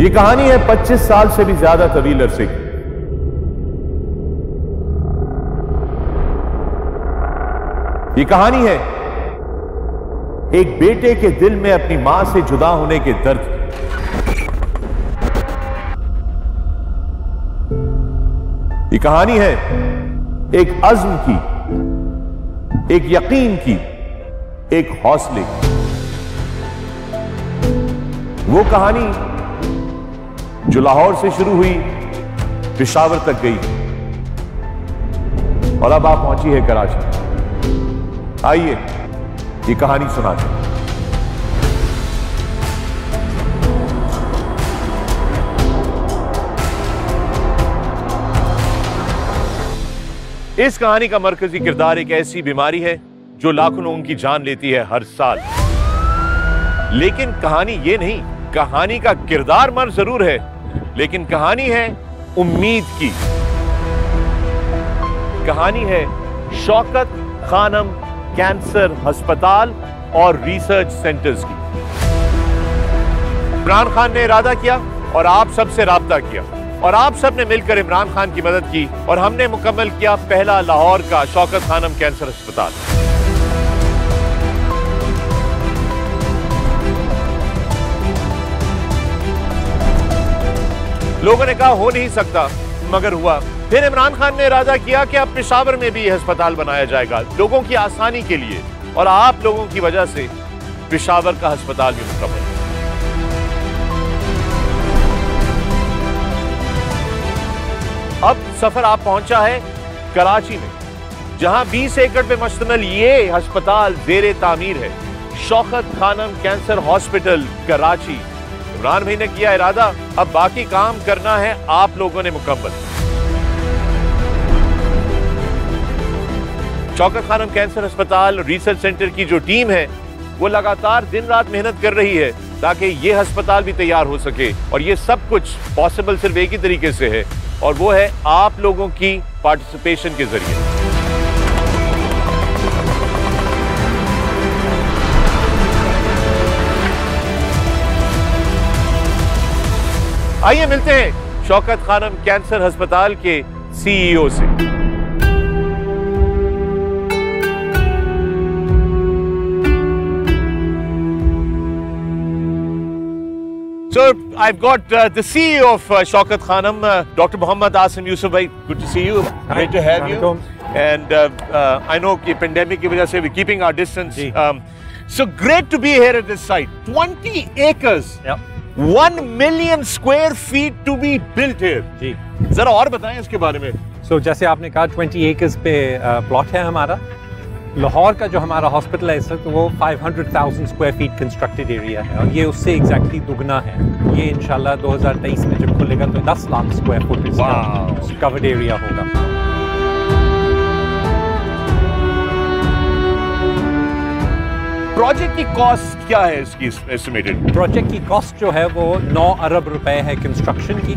ये कहानी है 25 साल से भी ज्यादा तवील अरसे की। ये कहानी है एक बेटे के दिल में अपनी मां से जुदा होने के दर्द की। ये कहानी है एक अज़्म की, एक यकीन की, एक हौसले की। वो कहानी जो लाहौर से शुरू हुई, पेशावर तक गई और अब आप पहुंची है कराची। आइए ये कहानी सुनाते हैं। इस कहानी का मरकजी किरदार एक ऐसी बीमारी है जो लाखों लोगों की जान लेती है हर साल। लेकिन कहानी ये नहीं, कहानी का किरदार मर जरूर है, लेकिन कहानी है उम्मीद की। कहानी है शौकत खानम कैंसर अस्पताल और रिसर्च सेंटर्स की। इमरान खान ने इरादा किया और आप सबसे राब्ता किया और आप सब ने मिलकर इमरान खान की मदद की और हमने मुकम्मल किया पहला लाहौर का शौकत खानम कैंसर अस्पताल। लोगों ने कहा हो नहीं सकता, मगर हुआ। फिर इमरान खान ने इरादा किया कि अब पेशावर में भी यह अस्पताल बनाया जाएगा लोगों की आसानी के लिए, और आप लोगों की वजह से पेशावर का अस्पताल भी मुकम्मल। अब सफर आप पहुंचा है कराची में, जहां 20 एकड़ पे मुश्तमिल ये अस्पताल ज़ेरे तामीर है। Shaukat Khanam cancer hospital Karachi. इमरान भाई ने किया इरादा, अब बाकी काम करना है आप लोगों ने मुकम्मल। शौकत खानम कैंसर अस्पताल रिसर्च सेंटर की जो टीम है वो लगातार दिन रात मेहनत कर रही है ताकि ये अस्पताल भी तैयार हो सके, और ये सब कुछ पॉसिबल सिर्फ एक ही तरीके से है, और वो है आप लोगों की पार्टिसिपेशन के जरिए। आइए मिलते हैं शौकत खानम कैंसर अस्पताल के सीईओ से। So I've got the CEO of Shaukat Khanam, Dr. Mohammad Asim Yusuf bhai. Good to see you. Great to have you. And I know कि pandemic की वजह से we're keeping our distance. So great to be here at this site. 20 acres. Yep. 1 million square feet to be built here. जी. जरा और बताएं इसके बारे में। So जैसे आपने कहा 20 acres पे प्लॉट है हमारा। लाहौर का जो हमारा हॉस्पिटल है इस वक्त वो 500,000 स्क्वायर फीट कंस्ट्रक्टेड एरिया है, और ये उससे एग्जैक्टली दुगना है। ये इंशाल्लाह 2023 में जब खुलेगा तो 10 लाख स्क्वायर फुट इसका कवर्ड एरिया होगा। प्रोजेक्ट की कॉस्ट क्या है इसकी एस्टिमेटेड? प्रोजेक्ट की कॉस्ट जो है वो 9 अरब रुपए है कंस्ट्रक्शन की,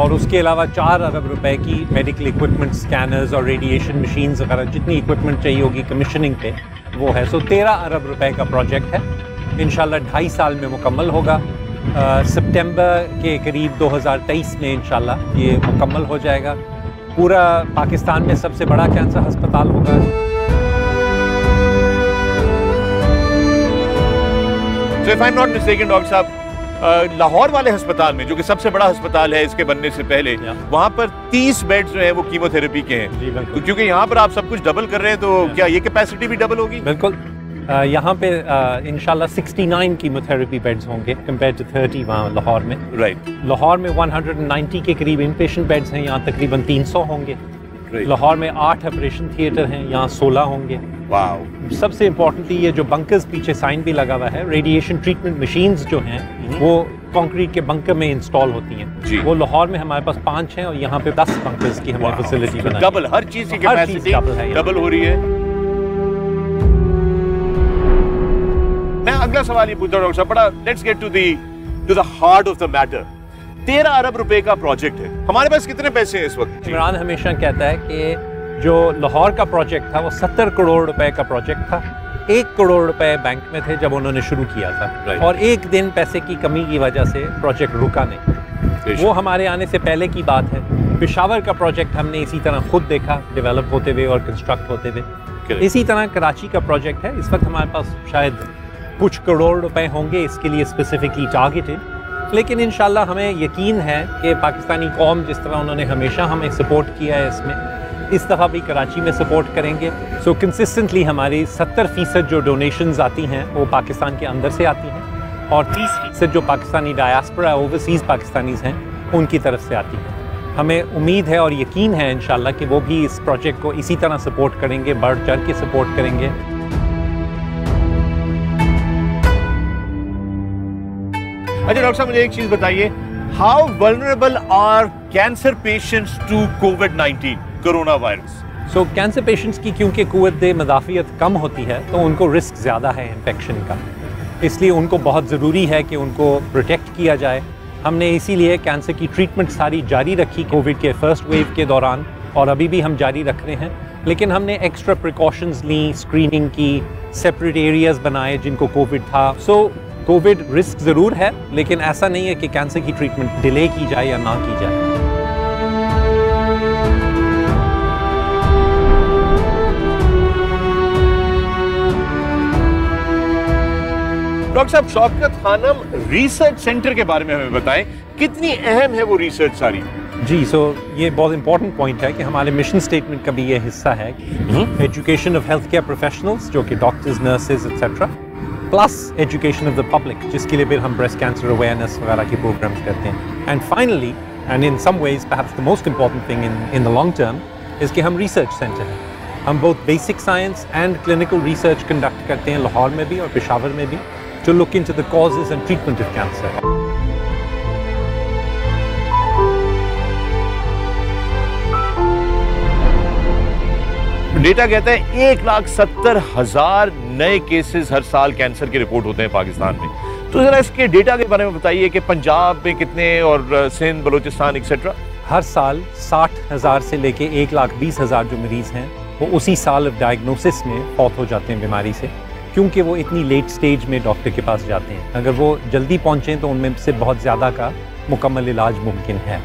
और उसके अलावा 4 अरब रुपए की मेडिकल इक्विपमेंट, स्कैनर्स और रेडिएशन मशीन्स वगैरह जितनी इक्विपमेंट चाहिए होगी कमीशनिंग पे वो है। सो 13 अरब रुपए का प्रोजेक्ट है। इंशाल्लाह 2.5 साल में मुकम्मल होगा। सितंबर के करीब 2023 में इंशाल्लाह ये मुकम्मल हो जाएगा। पूरा पाकिस्तान में सबसे बड़ा कैंसर अस्पताल होगा। So if I'm not mistaken, doctor साहब, लाहौर वाले अस्पताल में जो कि सबसे बड़ा अस्पताल है इसके बनने से पहले, वहाँ पर 30 बेड्स जो हैं वो कीमोथेरेपी के हैं। जी बिल्कुल। तो क्योंकि यहाँ पर आप सब कुछ डबल कर रहे हैं तो क्या ये कैपेसिटी भी डबल होगी? बिल्कुल। यहाँ पे इंशाल्लाह 69 कीमोथेरेपी बेड्स होंगे कंपेयर टू 30 वहाँ लाहौर में। राइट। लाहौर में 190 के करीब इनपेशेंट बेड्स हैं, यहाँ तकरीबन 300 होंगे। लाहौर में 8 ऑपरेशन थिएटर हैं, यहाँ 16 होंगे। वाओ। सबसे इम्पोर्टेंटली ये जो बंकर्स पीछे साइन भी लगा हुआ है, रेडिएशन ट्रीटमेंट मशीन्स जो हैं वो कंक्रीट के बंकर में इंस्टॉल होती हैं। वो लाहौर में हमारे पास 5 हैं और यहाँ पे 10 बंकर्स की हमने फैसिलिटी बनाई। डबल, हर चीज की कैपेसिटी डबल हो रही है। मैं अगला सवाल ये पूछता हूँ डॉक्टर साहब, बड़ा let's get to the heart of the matter. 13 अरब रुपए का प्रोजेक्ट है, हमारे पास कितने पैसे हैं इस वक्त? इमरान हमेशा कहता है कि जो लाहौर का प्रोजेक्ट था वो 70 करोड़ रुपए का प्रोजेक्ट था, 1 करोड़ रुपए बैंक में थे जब उन्होंने शुरू किया था, और एक दिन पैसे की कमी की वजह से प्रोजेक्ट रुका नहीं। वो हमारे आने से पहले की बात है। पेशावर का प्रोजेक्ट हमने इसी तरह खुद देखा डेवलप होते हुए और कंस्ट्रक्ट होते हुए। इसी तरह कराची का प्रोजेक्ट है, इस वक्त हमारे पास शायद कुछ करोड़ रुपए होंगे इसके लिए स्पेसिफिकली टारगेटेड, लेकिन इंशाल्लाह हमें यकीन है कि पाकिस्तानी कौम जिस तरह उन्होंने हमेशा हमें सपोर्ट किया है इसमें, इस दफ़ा भी कराची में सपोर्ट करेंगे। सो कंसिस्टेंटली हमारी 70% जो डोनेशंस आती हैं वो पाकिस्तान के अंदर से आती हैं, और 30% जो पाकिस्तानी डायस्पोरा ओवरसीज़ पाकिस्तानीज़ हैं उनकी तरफ से आती हैं। हमें उम्मीद है और यकीन है इंशाल्लाह कि वो भी इस प्रोजेक्ट को इसी तरह सपोर्ट करेंगे, बढ़ चढ़ के सपोर्ट करेंगे। अच्छा डॉक्टर साहब, मुझे एक चीज बताइए, how vulnerable are cancer patients to कोविड-19 corona virus? So cancer patients की क्योंकि कुव्वत मदाफियत कम होती है तो उनको रिस्क ज़्यादा है इन्फेक्शन का, इसलिए उनको बहुत ज़रूरी है कि उनको प्रोटेक्ट किया जाए। हमने इसीलिए कैंसर की ट्रीटमेंट सारी जारी रखी कोविड के फर्स्ट वेव के दौरान, और अभी भी हम जारी रख रहे हैं, लेकिन हमने एक्स्ट्रा प्रिकॉशंस ली, स्क्रीनिंग की, सेपरेट एरियाज़ बनाए जिनको कोविड था। सो कोविड रिस्क ज़रूर है, लेकिन ऐसा नहीं है कि कैंसर की ट्रीटमेंट डिले की जाए या ना की जाए। डॉक्टर साहब, शौकत खानम रिसर्च सेंटर के बारे में हमें बताएं, कितनी अहम है वो रिसर्च सारी? जी, सो ये बहुत इंपॉर्टेंट पॉइंट है कि हमारे मिशन स्टेटमेंट का भी ये हिस्सा है, education of health care professionals जो कि doctors, nurses etcetera, plus education of the public जिसके लिए फिर हम ब्रेस्ट कैंसर अवेयरनेस वगैरह के प्रोग्राम्स करते हैं। And finally, and in some ways perhaps the most important thing in the long term is कि हम रिसर्च सेंटर हैं। हम बहुत basic science and clinical research conduct करते हैं लाहौर में भी और पेशावर में भी, to look into the causes and treatment of cancer. Data कहता है 1,70,000 नए केसेस हर साल कैंसर के रिपोर्ट होते हैं पाकिस्तान में। तो जरा इसके डेटा के बारे में बताइए कि पंजाब में कितने और सिंध, बलूचिस्तान एक्सेट्रा। हर साल 60,000 से लेके 1,20,000 जो मरीज हैं वो उसी साल डायग्नोसिस में फौत हो जाते हैं बीमारी से, क्योंकि वो इतनी लेट स्टेज में डॉक्टर के पास जाते हैं। अगर वो जल्दी पहुंचें तो उनमें से बहुत ज़्यादा का मुकम्मल इलाज मुमकिन है।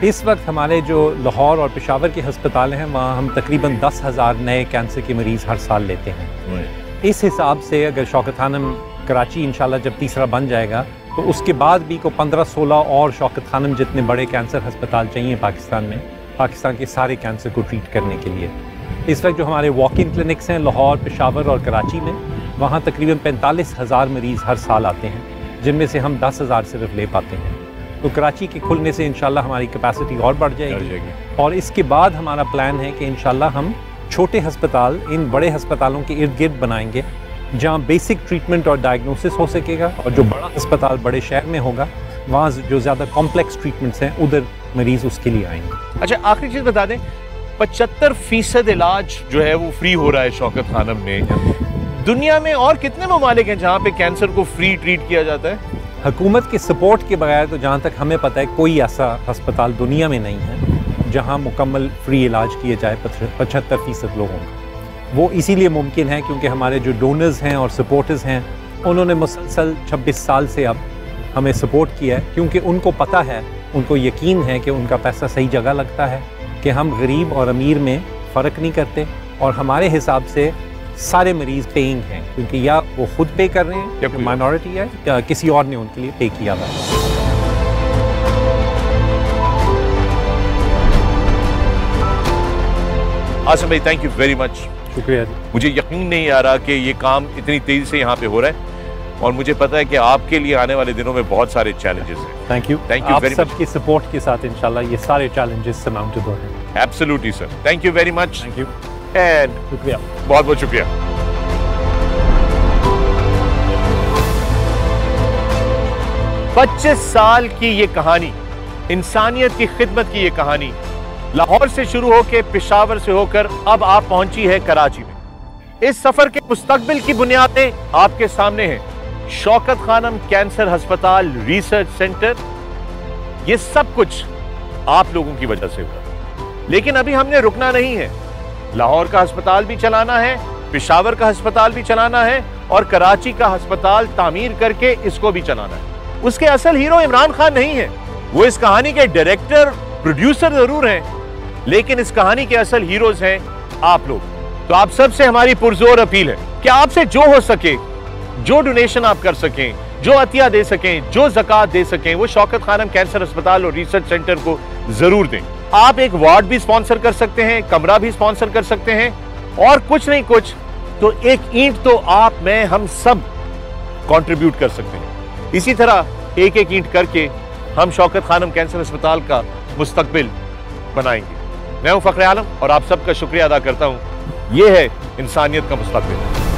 इस वक्त हमारे जो लाहौर और पेशावर के अस्पताल हैं वहाँ हम तकरीबन 10,000 नए कैंसर के मरीज़ हर साल लेते हैं। इस हिसाब से अगर शौकत खानम कराची इंशाल्लाह जब तीसरा बन जाएगा तो उसके बाद भी को 15-16 और शौकत खानम जितने बड़े कैंसर अस्पताल चाहिए पाकिस्तान में, पाकिस्तान के सारे कैंसर को ट्रीट करने के लिए। इस वक्त जो हमारे वॉक इन क्लिनिक्स हैं लाहौर, पेशावर और कराची में, वहाँ तकरीबन 45,000 मरीज़ हर साल आते हैं, जिनमें से हम 10,000 सिर्फ ले पाते हैं। तो कराची के खुलने से इंशाल्लाह हमारी कैपेसिटी और बढ़ जाएगी। और इसके बाद हमारा प्लान है कि इंशाल्लाह हम छोटे अस्पताल इन बड़े अस्पतालों के इर्द गिर्द बनाएंगे, जहाँ बेसिक ट्रीटमेंट और डायग्नोसिस हो सकेगा, और जो बड़ा अस्पताल बड़े शहर में होगा वहाँ जो ज़्यादा कॉम्प्लेक्स ट्रीटमेंट्स हैं उधर मरीज़ उसके लिए आएंगे। अच्छा, आखिरी चीज़ बता दें, 75% इलाज जो है वो फ्री हो रहा है शौकत खानम में। दुनिया में और कितने ममालिक हैं जहाँ पे कैंसर को फ्री ट्रीट किया जाता है? हुकूमत के सपोर्ट के बगैर तो जहाँ तक हमें पता है कोई ऐसा अस्पताल दुनिया में नहीं है जहाँ मुकम्मल फ्री इलाज किए जाए 75% लोगों का। वो इसीलिए मुमकिन है क्योंकि हमारे जो डोनर्स हैं और सपोर्टर्स हैं उन्होंने मुसलसल 26 साल से अब हमें सपोर्ट किया है, क्योंकि उनको पता है, उनको यकीन है कि उनका पैसा सही जगह लगता है, कि हम गरीब और अमीर में फ़र्क नहीं करते, और हमारे हिसाब से सारे मरीज़ पेइंग हैं, क्योंकि या वो खुद पे कर रहे हैं या माइनॉरिटी है या किसी और ने उनके लिए पे किया हुआ है। आसिम भाई, थैंक यू वेरी मच। शुक्रिया जी। मुझे यकीन नहीं आ रहा कि ये काम इतनी तेज़ी से यहाँ पे हो रहा है, और मुझे पता है कि आपके लिए आने वाले दिनों में बहुत सारे चैलेंजेस हैं। Thank you very much. आप सबकी सपोर्ट के साथ इंशाल्लाह ये सारे चैलेंजेस सरमाउंटेबल हैं। Absolutely sir, thank you very much. Thank you and शुक्रिया, बहुत बहुत शुक्रिया। 25 साल की ये कहानी, इंसानियत की खिदमत की ये कहानी, लाहौर से शुरू होकर पेशावर से होकर अब आप पहुंची है कराची में। इस सफर के मुस्तकबिल की बुनियादें आपके सामने हैं। शौकत खानम कैंसर अस्पताल रिसर्च सेंटर, ये सब कुछ आप लोगों की वजह से हुआ। लेकिन अभी हमने रुकना नहीं है, लाहौर का अस्पताल भी चलाना है, पेशावर का अस्पताल भी चलाना है और कराची का अस्पताल तामीर करके इसको भी चलाना है। उसके असल हीरो इमरान खान नहीं है, वो इस कहानी के डायरेक्टर प्रोड्यूसर जरूर हैं, लेकिन इस कहानी के असल हीरोज हैं आप लोग। तो आप सबसे हमारी पुरजोर अपील है कि आपसे जो हो सके, जो डोनेशन आप कर सकें, जो अतिया दे सकें, जो ज़कात दे सकें, वो शौकत खानम कैंसर अस्पताल और रिसर्च सेंटर को जरूर दें। आप एक वार्ड भी स्पॉन्सर कर सकते हैं, कमरा भी स्पॉन्सर कर सकते हैं, और कुछ नहीं कुछ तो एक ईंट तो आप, मैं, हम सब कंट्रीब्यूट कर सकते हैं। इसी तरह एक एक ईंट करके हम शौकत खानम कैंसर अस्पताल का मुस्तकबिल बनाएंगे। मैं हूं फखरे आलम और आप सबका शुक्रिया अदा करता हूं। यह है इंसानियत का मुस्तकबिल।